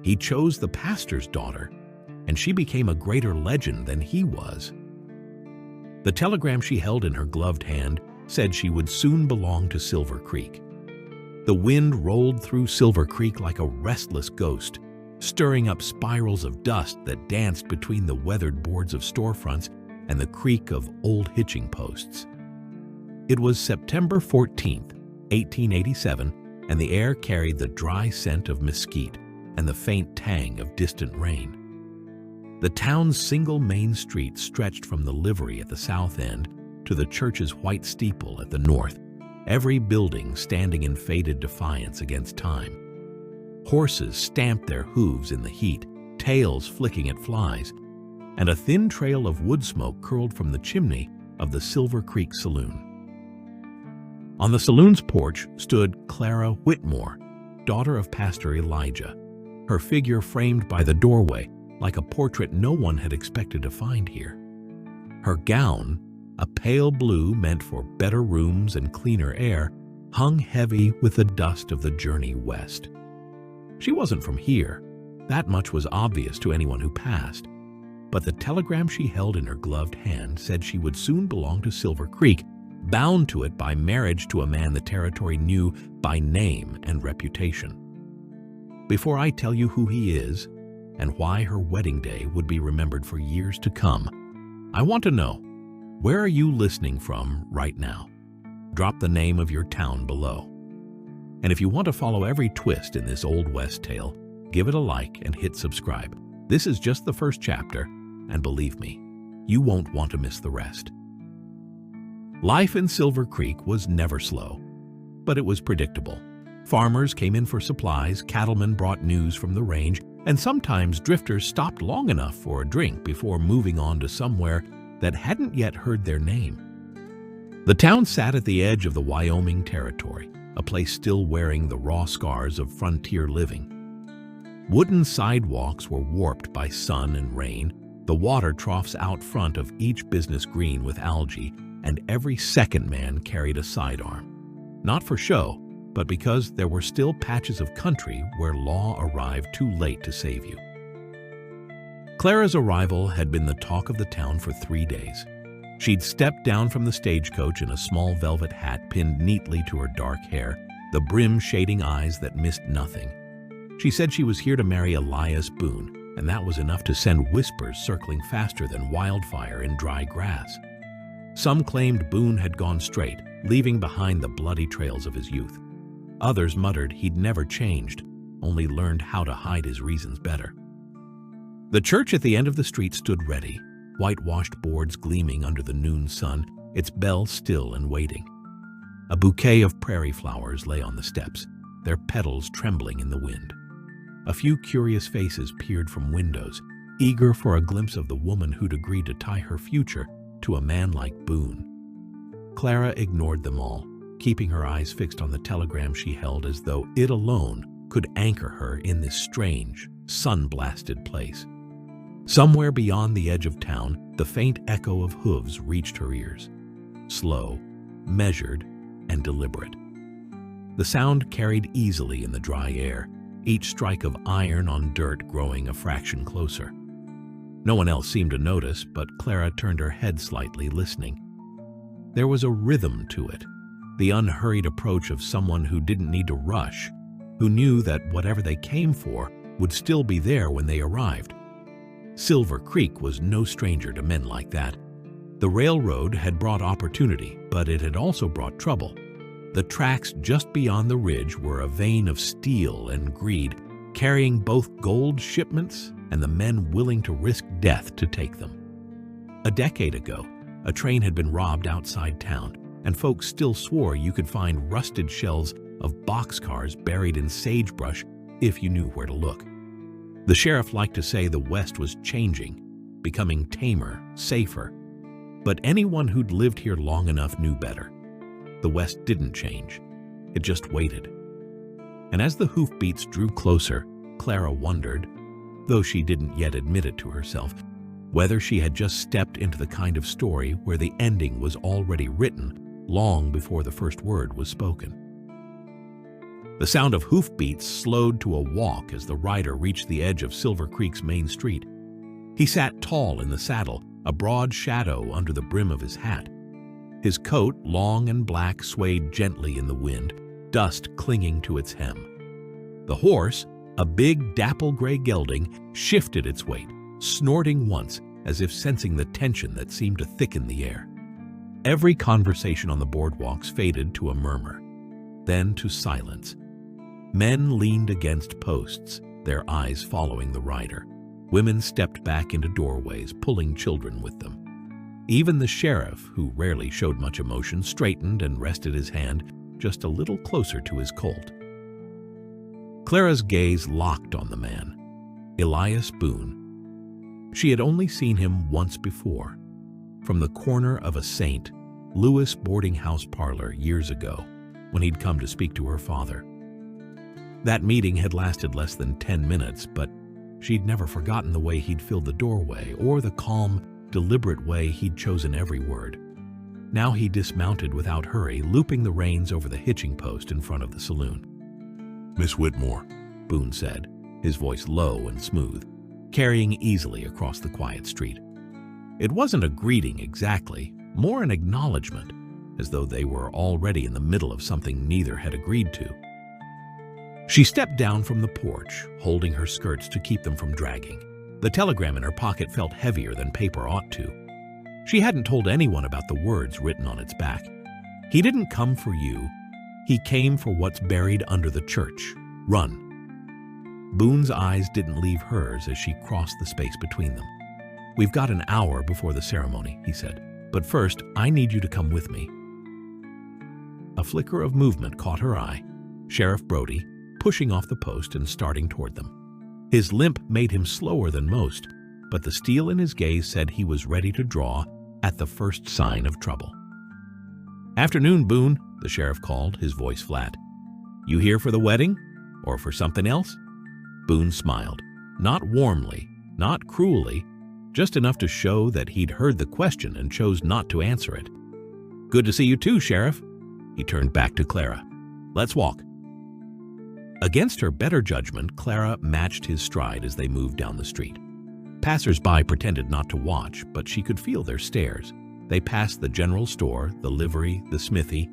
He chose the pastor's daughter, and she became a greater legend than he was. The telegram she held in her gloved hand said she would soon belong to Silver Creek. The wind rolled through Silver Creek like a restless ghost, stirring up spirals of dust that danced between the weathered boards of storefronts and the creak of old hitching posts. It was September 14th, 1887, and the air carried the dry scent of mesquite and the faint tang of distant rain. The town's single main street stretched from the livery at the south end to the church's white steeple at the north, every building standing in faded defiance against time. Horses stamped their hooves in the heat, tails flicking at flies, and a thin trail of wood smoke curled from the chimney of the Silver Creek Saloon. On the saloon's porch stood Clara Whitmore, daughter of Pastor Elijah, her figure framed by the doorway like a portrait no one had expected to find here. Her gown, a pale blue meant for better rooms and cleaner air, hung heavy with the dust of the journey west. She wasn't from here. That much was obvious to anyone who passed. But the telegram she held in her gloved hand said she would soon belong to Silver Creek, bound to it by marriage to a man the territory knew by name and reputation. Before I tell you who he is and why her wedding day would be remembered for years to come, I want to know, where are you listening from right now? Drop the name of your town below. And if you want to follow every twist in this Old West tale, give it a like and hit subscribe. This is just the first chapter, and believe me, you won't want to miss the rest. Life in Silver Creek was never slow, but it was predictable. Farmers came in for supplies, cattlemen brought news from the range, and sometimes drifters stopped long enough for a drink before moving on to somewhere that hadn't yet heard their name. The town sat at the edge of the Wyoming Territory, a place still wearing the raw scars of frontier living. Wooden sidewalks were warped by sun and rain, the water troughs out front of each business green with algae, and every second man carried a sidearm. Not for show, but because there were still patches of country where law arrived too late to save you. Clara's arrival had been the talk of the town for 3 days. She'd stepped down from the stagecoach in a small velvet hat pinned neatly to her dark hair, the brim shading eyes that missed nothing. She said she was here to marry Elias Boone, and that was enough to send whispers circling faster than wildfire in dry grass. Some claimed Boone had gone straight, leaving behind the bloody trails of his youth. Others muttered he'd never changed, only learned how to hide his reasons better. The church at the end of the street stood ready, whitewashed boards gleaming under the noon sun, its bell still and waiting. A bouquet of prairie flowers lay on the steps, their petals trembling in the wind. A few curious faces peered from windows, eager for a glimpse of the woman who'd agreed to tie her future to a man like Boone. Clara ignored them all, keeping her eyes fixed on the telegram she held as though it alone could anchor her in this strange, sun-blasted place. Somewhere beyond the edge of town, the faint echo of hooves reached her ears. Slow, measured, and deliberate. The sound carried easily in the dry air, each strike of iron on dirt growing a fraction closer. No one else seemed to notice, but Clara turned her head slightly, listening. There was a rhythm to it, the unhurried approach of someone who didn't need to rush, who knew that whatever they came for would still be there when they arrived. Silver Creek was no stranger to men like that. The railroad had brought opportunity, but it had also brought trouble. The tracks just beyond the ridge were a vein of steel and greed, carrying both gold shipments and the men willing to risk death to take them. A decade ago, a train had been robbed outside town, and folks still swore you could find rusted shells of boxcars buried in sagebrush if you knew where to look. The sheriff liked to say the West was changing, becoming tamer, safer. But anyone who'd lived here long enough knew better. The West didn't change. It just waited. And as the hoofbeats drew closer, Clara wondered, though she didn't yet admit it to herself, whether she had just stepped into the kind of story where the ending was already written long before the first word was spoken. The sound of hoofbeats slowed to a walk as the rider reached the edge of Silver Creek's main street. He sat tall in the saddle, a broad shadow under the brim of his hat. His coat, long and black, swayed gently in the wind, dust clinging to its hem. The horse, a big dapple-gray gelding, shifted its weight, snorting once as if sensing the tension that seemed to thicken the air. Every conversation on the boardwalks faded to a murmur, then to silence. Men leaned against posts, their eyes following the rider. Women stepped back into doorways, pulling children with them. Even the sheriff, who rarely showed much emotion, straightened and rested his hand just a little closer to his colt. Clara's gaze locked on the man, Elias Boone. She had only seen him once before, from the corner of a St. Louis boarding house parlor years ago, when he'd come to speak to her father. That meeting had lasted less than 10 minutes, but she'd never forgotten the way he'd filled the doorway or the calm, deliberate way he'd chosen every word. Now he dismounted without hurry, looping the reins over the hitching post in front of the saloon. "Miss Whitmore," Boone said, his voice low and smooth, carrying easily across the quiet street. It wasn't a greeting exactly, more an acknowledgement, as though they were already in the middle of something neither had agreed to. She stepped down from the porch, holding her skirts to keep them from dragging. The telegram in her pocket felt heavier than paper ought to. She hadn't told anyone about the words written on its back. "He didn't come for you. He came for what's buried under the church. Run." Boone's eyes didn't leave hers as she crossed the space between them. "We've got an hour before the ceremony," he said. "But first, I need you to come with me." A flicker of movement caught her eye. Sheriff Brody, pushing off the post and starting toward them. His limp made him slower than most, but the steel in his gaze said he was ready to draw at the first sign of trouble. "Afternoon, Boone," the sheriff called, his voice flat. "You here for the wedding? Or for something else?" Boone smiled, not warmly, not cruelly, just enough to show that he'd heard the question and chose not to answer it. "Good to see you too, Sheriff." He turned back to Clara. "Let's walk." Against her better judgment, Clara matched his stride as they moved down the street. Passers-by pretended not to watch, but she could feel their stares. They passed the general store, the livery, the smithy,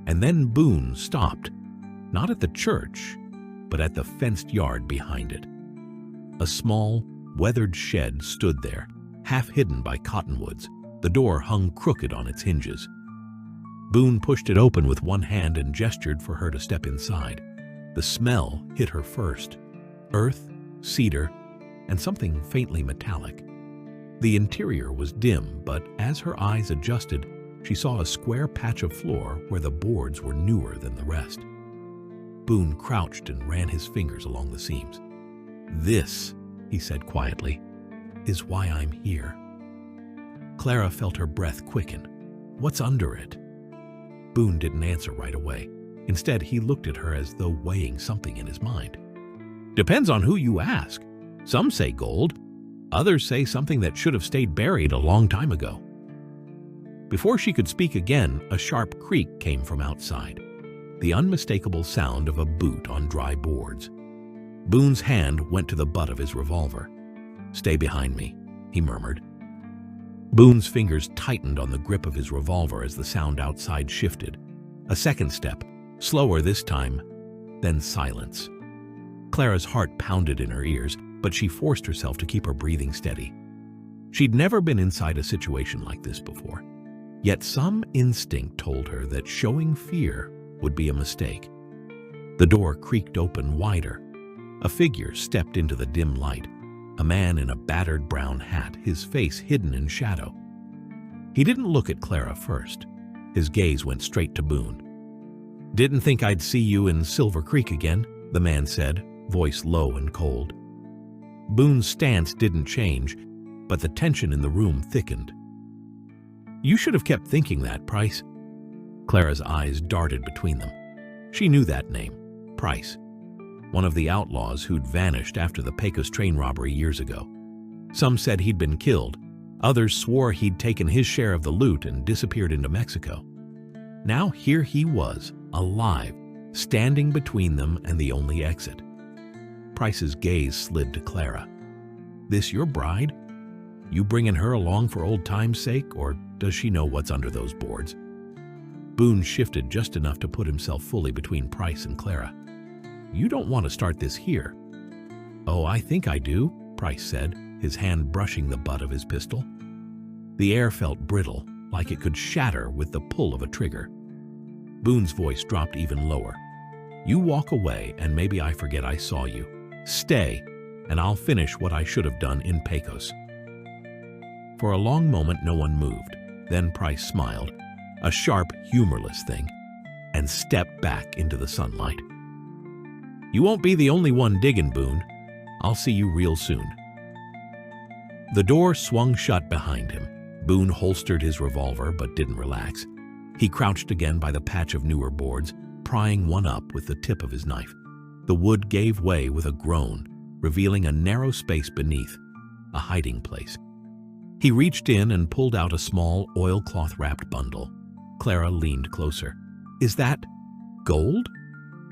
and then Boone stopped, not at the church, but at the fenced yard behind it. A small, weathered shed stood there, half hidden by cottonwoods. The door hung crooked on its hinges. Boone pushed it open with one hand and gestured for her to step inside. The smell hit her first: earth, cedar, and something faintly metallic. The interior was dim, but as her eyes adjusted, she saw a square patch of floor where the boards were newer than the rest. Boone crouched and ran his fingers along the seams. "This," he said quietly, "is why I'm here." Clara felt her breath quicken. "What's under it?" Boone didn't answer right away. Instead, he looked at her as though weighing something in his mind. "Depends on who you ask. Some say gold. Others say something that should have stayed buried a long time ago." Before she could speak again, a sharp creak came from outside, the unmistakable sound of a boot on dry boards. Boone's hand went to the butt of his revolver. "Stay behind me," he murmured. Boone's fingers tightened on the grip of his revolver as the sound outside shifted. A second step, slower this time, then silence. Clara's heart pounded in her ears, but she forced herself to keep her breathing steady. She'd never been inside a situation like this before, yet some instinct told her that showing fear would be a mistake. The door creaked open wider. A figure stepped into the dim light, a man in a battered brown hat, his face hidden in shadow. He didn't look at Clara first. His gaze went straight to Boone. "Didn't think I'd see you in Silver Creek again," the man said, voice low and cold. Boone's stance didn't change, but the tension in the room thickened. "You should have kept thinking that, Price." Clara's eyes darted between them. She knew that name, Price, one of the outlaws who'd vanished after the Pecos train robbery years ago. Some said he'd been killed. Others swore he'd taken his share of the loot and disappeared into Mexico. Now here he was, alive, standing between them and the only exit. Price's gaze slid to Clara. "This your bride? You bringing her along for old time's sake, or does she know what's under those boards?" Boone shifted just enough to put himself fully between Price and Clara. "You don't want to start this here." "Oh, I think I do," Price said, his hand brushing the butt of his pistol. The air felt brittle, like it could shatter with the pull of a trigger. Boone's voice dropped even lower. "You walk away and maybe I forget I saw you. Stay, and I'll finish what I should have done in Pecos." For a long moment no one moved. Then Price smiled, a sharp, humorless thing, and stepped back into the sunlight. "You won't be the only one digging, Boone. I'll see you real soon." The door swung shut behind him. Boone holstered his revolver but didn't relax. He crouched again by the patch of newer boards, prying one up with the tip of his knife. The wood gave way with a groan, revealing a narrow space beneath, a hiding place. He reached in and pulled out a small, oilcloth-wrapped bundle. Clara leaned closer. "Is that gold?"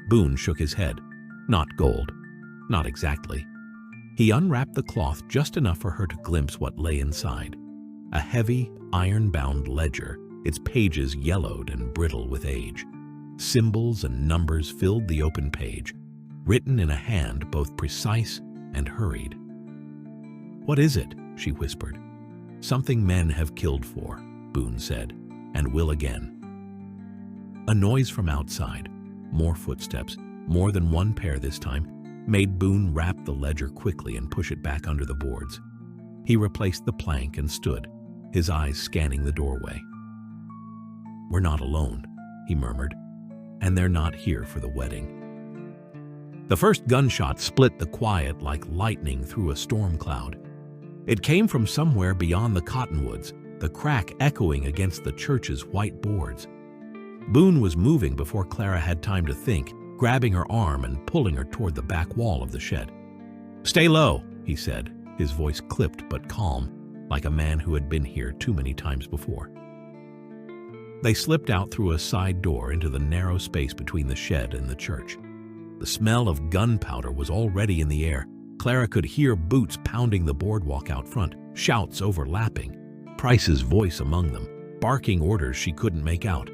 Boone shook his head. "Not gold. Not exactly." He unwrapped the cloth just enough for her to glimpse what lay inside. A heavy, iron-bound ledger, its pages yellowed and brittle with age. Symbols and numbers filled the open page, written in a hand both precise and hurried. "What is it?" she whispered. "Something men have killed for," Boone said, "and will again." A noise from outside, more footsteps, more than one pair this time, made Boone wrap the ledger quickly and push it back under the boards. He replaced the plank and stood, his eyes scanning the doorway. "We're not alone," he murmured, "and they're not here for the wedding." The first gunshot split the quiet like lightning through a storm cloud. It came from somewhere beyond the cottonwoods, the crack echoing against the church's white boards. Boone was moving before Clara had time to think, grabbing her arm and pulling her toward the back wall of the shed. "Stay low," he said, his voice clipped but calm, like a man who had been here too many times before. They slipped out through a side door into the narrow space between the shed and the church. The smell of gunpowder was already in the air. Clara could hear boots pounding the boardwalk out front, shouts overlapping, Price's voice among them, barking orders she couldn't make out.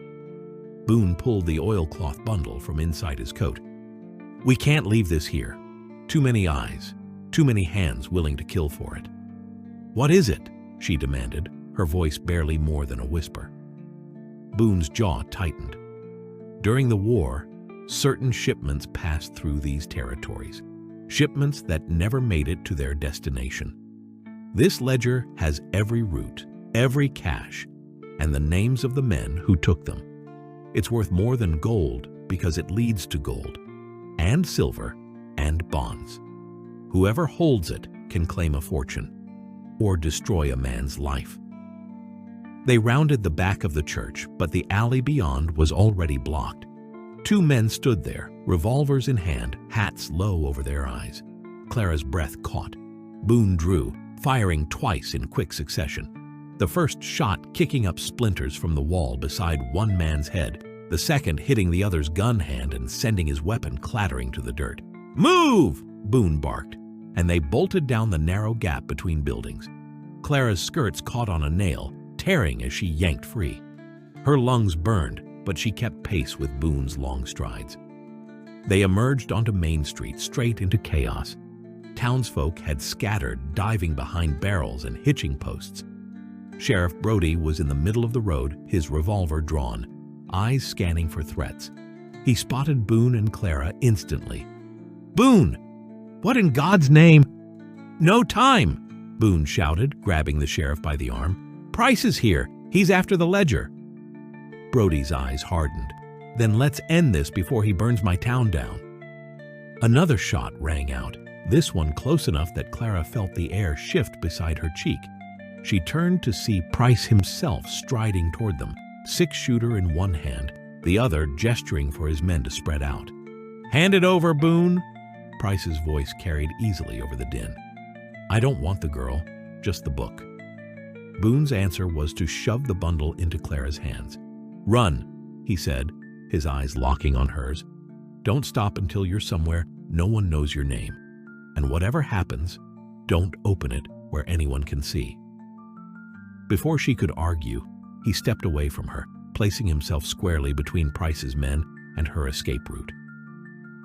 Boone pulled the oilcloth bundle from inside his coat. "We can't leave this here. Too many eyes, too many hands willing to kill for it." "What is it?" she demanded, her voice barely more than a whisper. Boone's jaw tightened. During the war, certain shipments passed through these territories, shipments that never made it to their destination. This ledger has every route, every cache, and the names of the men who took them. It's worth more than gold because it leads to gold, and silver, and bonds. Whoever holds it can claim a fortune, or destroy a man's life. They rounded the back of the church, but the alley beyond was already blocked. Two men stood there, revolvers in hand, hats low over their eyes. Clara's breath caught. Boone drew, firing twice in quick succession. The first shot kicking up splinters from the wall beside one man's head, the second hitting the other's gun hand and sending his weapon clattering to the dirt. "Move!" Boone barked, and they bolted down the narrow gap between buildings. Clara's skirts caught on a nail, tearing as she yanked free. Her lungs burned, but she kept pace with Boone's long strides. They emerged onto Main Street, straight into chaos. Townsfolk had scattered, diving behind barrels and hitching posts. Sheriff Brody was in the middle of the road, his revolver drawn, eyes scanning for threats. He spotted Boone and Clara instantly. "Boone! What in God's name?" "No time!" Boone shouted, grabbing the sheriff by the arm. "Price is here. He's after the ledger." Brody's eyes hardened. "Then let's end this before he burns my town down." Another shot rang out, this one close enough that Clara felt the air shift beside her cheek. She turned to see Price himself striding toward them, six-shooter in one hand, the other gesturing for his men to spread out. "Hand it over, Boone!" Price's voice carried easily over the din. "I don't want the girl, just the book." Boone's answer was to shove the bundle into Clara's hands. "Run," he said, his eyes locking on hers. Don't stop until you're somewhere no one knows your name. And whatever happens, don't open it where anyone can see." Before she could argue, he stepped away from her, placing himself squarely between Price's men and her escape route.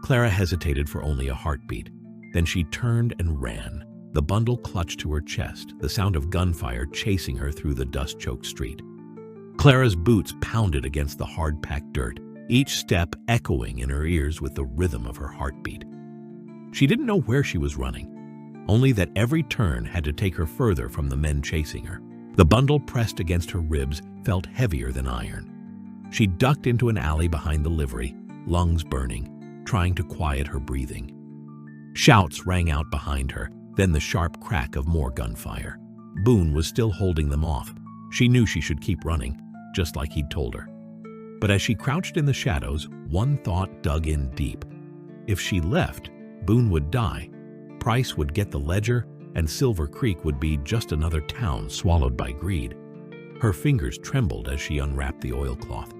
Clara hesitated for only a heartbeat. Then she turned and ran, the bundle clutched to her chest, the sound of gunfire chasing her through the dust-choked street. Clara's boots pounded against the hard-packed dirt, each step echoing in her ears with the rhythm of her heartbeat. She didn't know where she was running, only that every turn had to take her further from the men chasing her. The bundle pressed against her ribs felt heavier than iron. She ducked into an alley behind the livery, lungs burning, trying to quiet her breathing. Shouts rang out behind her, then the sharp crack of more gunfire. Boone was still holding them off. She knew she should keep running, just like he'd told her. But as she crouched in the shadows, one thought dug in deep. If she left, Boone would die. Price would get the ledger, and Silver Creek would be just another town swallowed by greed. Her fingers trembled as she unwrapped the oilcloth.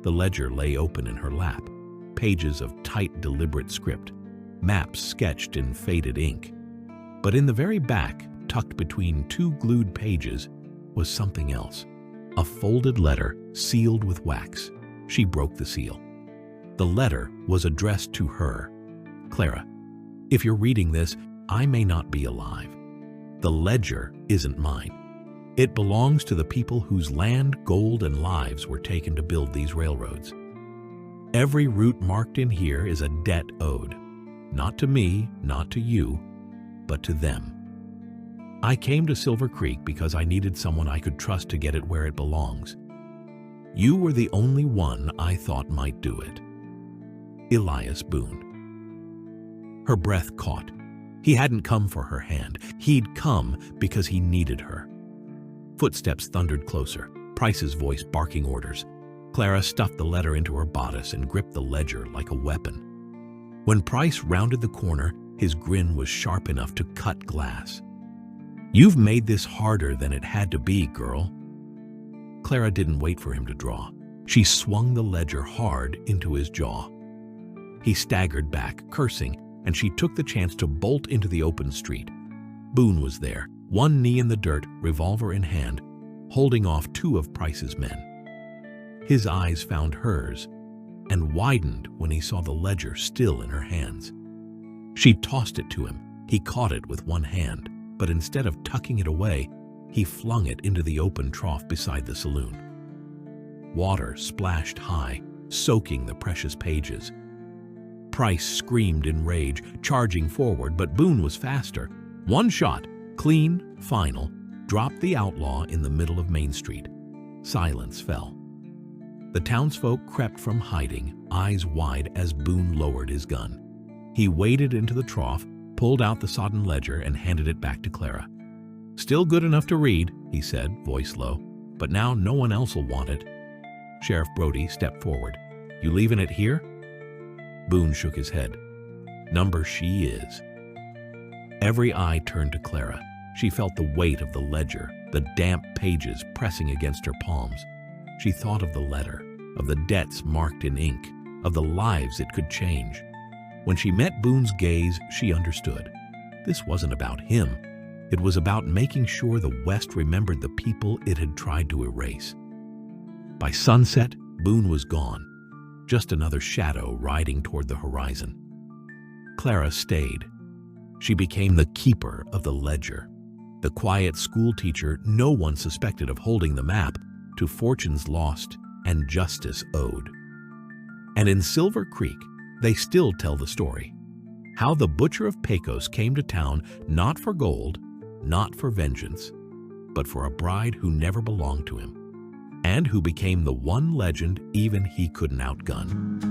The ledger lay open in her lap, pages of tight, deliberate script, maps sketched in faded ink. But in the very back, tucked between two glued pages, was something else. A folded letter sealed with wax. She broke the seal. The letter was addressed to her. "Clara, if you're reading this, I may not be alive. The ledger isn't mine. It belongs to the people whose land, gold, and lives were taken to build these railroads. Every route marked in here is a debt owed, not to me, not to you, but to them. I came to Silver Creek because I needed someone I could trust to get it where it belongs. You were the only one I thought might do it. Elias Boone." Her breath caught. He hadn't come for her hand. He'd come because he needed her. Footsteps thundered closer, Price's voice barking orders. Clara stuffed the letter into her bodice and gripped the ledger like a weapon. When Price rounded the corner, his grin was sharp enough to cut glass. "You've made this harder than it had to be, girl." Clara didn't wait for him to draw. She swung the ledger hard into his jaw. He staggered back, cursing, and she took the chance to bolt into the open street. Boone was there, one knee in the dirt, revolver in hand, holding off two of Price's men. His eyes found hers and widened when he saw the ledger still in her hands. She tossed it to him. He caught it with one hand, but instead of tucking it away, he flung it into the open trough beside the saloon. Water splashed high, soaking the precious pages. Price screamed in rage, charging forward, but Boone was faster. One shot, clean, final, dropped the outlaw in the middle of Main Street. Silence fell. The townsfolk crept from hiding, eyes wide as Boone lowered his gun. He waded into the trough, pulled out the sodden ledger, and handed it back to Clara. "Still good enough to read," he said, voice low, "but now no one else will want it." Sheriff Brody stepped forward. "You leaving it here?" Boone shook his head. "Number she is." Every eye turned to Clara. She felt the weight of the ledger, the damp pages pressing against her palms. She thought of the letter, of the debts marked in ink, of the lives it could change. When she met Boone's gaze, she understood. This wasn't about him. It was about making sure the West remembered the people it had tried to erase. By sunset, Boone was gone, just another shadow riding toward the horizon. Clara stayed. She became the keeper of the ledger, the quiet schoolteacher no one suspected of holding the map to fortunes lost and justice owed. And in Silver Creek, they still tell the story. How the Butcher of Pecos came to town not for gold, not for vengeance, but for a bride who never belonged to him, and who became the one legend even he couldn't outgun.